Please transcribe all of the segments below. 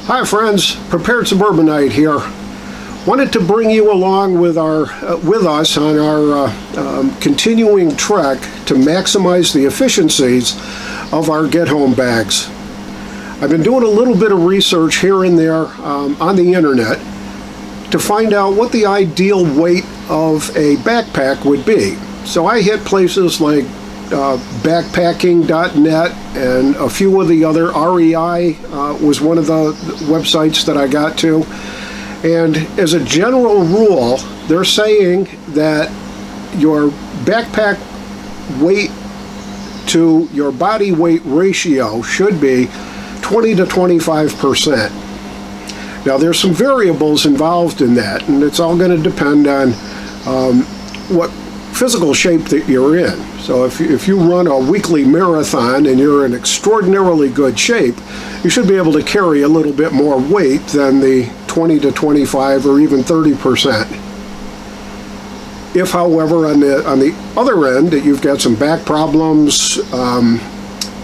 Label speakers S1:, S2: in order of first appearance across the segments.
S1: Hi friends, Prepared Suburbanite here. Wanted to bring you along with us on our continuing trek to maximize the efficiencies of our get-home bags. I've been doing a little bit of research here and there on the internet to find out what the ideal weight of a backpack would be. So I hit places like backpacking.net and a few of the other. REI was one of the websites that I got to. And as a general rule, they're saying that your backpack weight to your body weight ratio should be 20 to 25%. Now there's some variables involved in that, and it's all going to depend on what physical shape that you're in. So if you run a weekly marathon and you're in extraordinarily good shape, you should be able to carry a little bit more weight than the 20 to 25 or even 30%. If, however, on the other end, that you've got some back problems,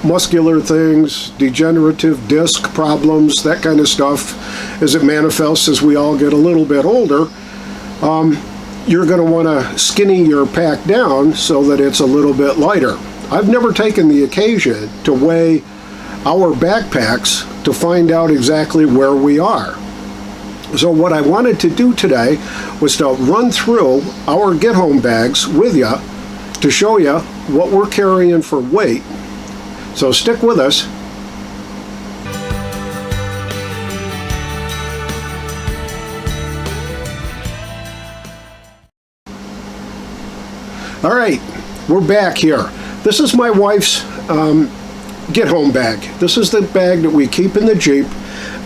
S1: muscular things, degenerative disc problems, that kind of stuff, as it manifests as we all get a little bit older, you're going to want to skinny your pack down so that it's a little bit lighter. I've never taken the occasion to weigh our backpacks to find out exactly where we are. So what I wanted to do today was to run through our get-home bags with you to show you what we're carrying for weight. So stick with us. All right, we're back here. This is my wife's get-home bag. This is the bag that we keep in the Jeep.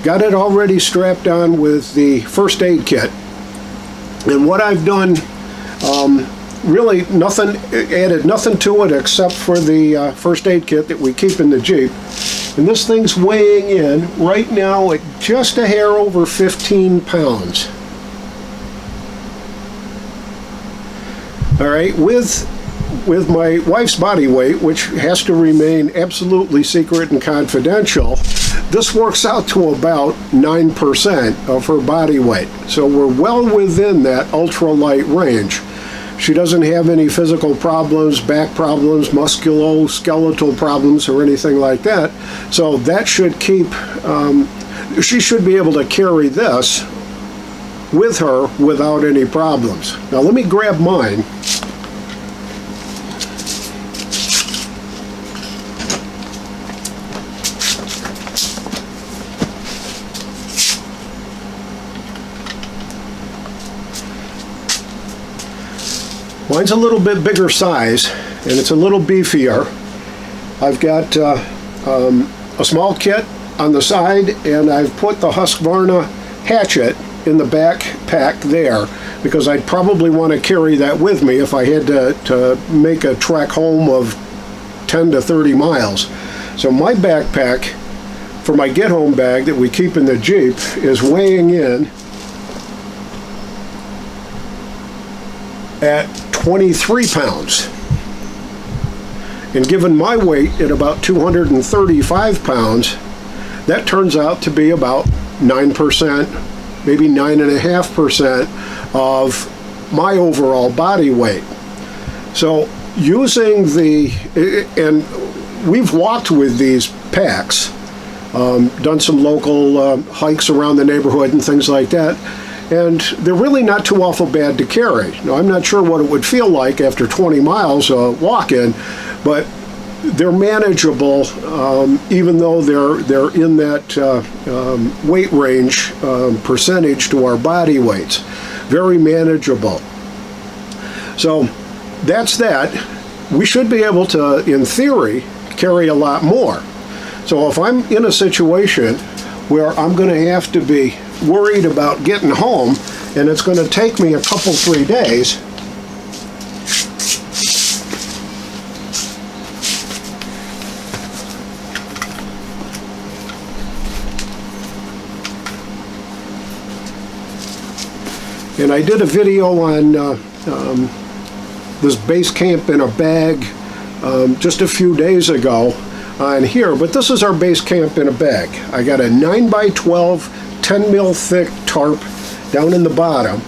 S1: Got it already strapped on with the first aid kit. And what I've done, really added nothing to it except for the first aid kit that we keep in the Jeep. And this thing's weighing in right now at just a hair over 15 pounds. All right, with my wife's body weight, which has to remain absolutely secret and confidential, this works out to about 9% of her body weight. So we're well within that ultralight range. She doesn't have any physical problems, back problems, musculoskeletal problems, or anything like that. So that should keep, she should be able to carry this with her without any problems. Now let me grab mine. Mine's a little bit bigger size and it's a little beefier. I've got a small kit on the side, and I've put the Husqvarna hatchet in the backpack there because I'd probably want to carry that with me if I had to make a trek home of 10 to 30 miles. So my backpack for my get-home bag that we keep in the Jeep is weighing in at 23 pounds. And given my weight at about 235 pounds, that turns out to be about 9%, maybe 9.5% of my overall body weight. So using and we've walked with these packs, done some local hikes around the neighborhood and things like that, and they're really not too awful bad to carry. Now, I'm not sure what it would feel like after 20 miles walking, but they're manageable, even though they're in that weight range percentage to our body weights. Very manageable. So that's that. We should be able to, in theory, carry a lot more. So if I'm in a situation where I'm going to have to be worried about getting home, and it's going to take me a couple, 3 days, and I did a video on this base camp in a bag just a few days ago on here, but this is our base camp in a bag. I got a 9x12, 10 mil thick tarp down in the bottom.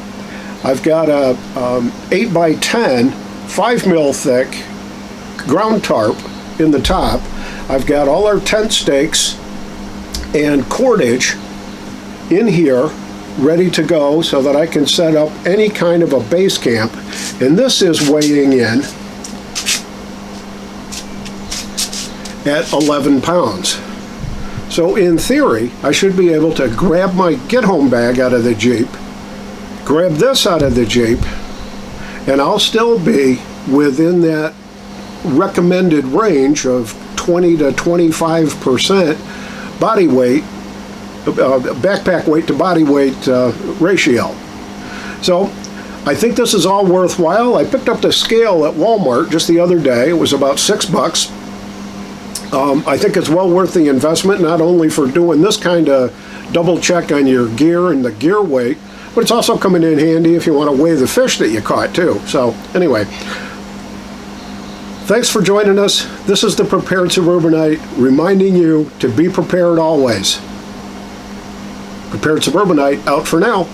S1: I've got a 8x10, 5 mil thick ground tarp in the top. I've got all our tent stakes and cordage in here ready to go so that I can set up any kind of a base camp. And this is weighing in at 11 pounds. So in theory, I should be able to grab my get-home bag out of the Jeep, grab this out of the Jeep, and I'll still be within that recommended range of 20 to 25% body weight, backpack weight to body weight ratio. So I think this is all worthwhile. I picked up the scale at Walmart just the other day. It was about $6. I think it's well worth the investment, not only for doing this kind of double check on your gear and the gear weight, but it's also coming in handy if you want to weigh the fish that you caught too. So anyway, thanks for joining us. This is the Prepared Suburbanite reminding you to be prepared always. Prepared Suburbanite out for now.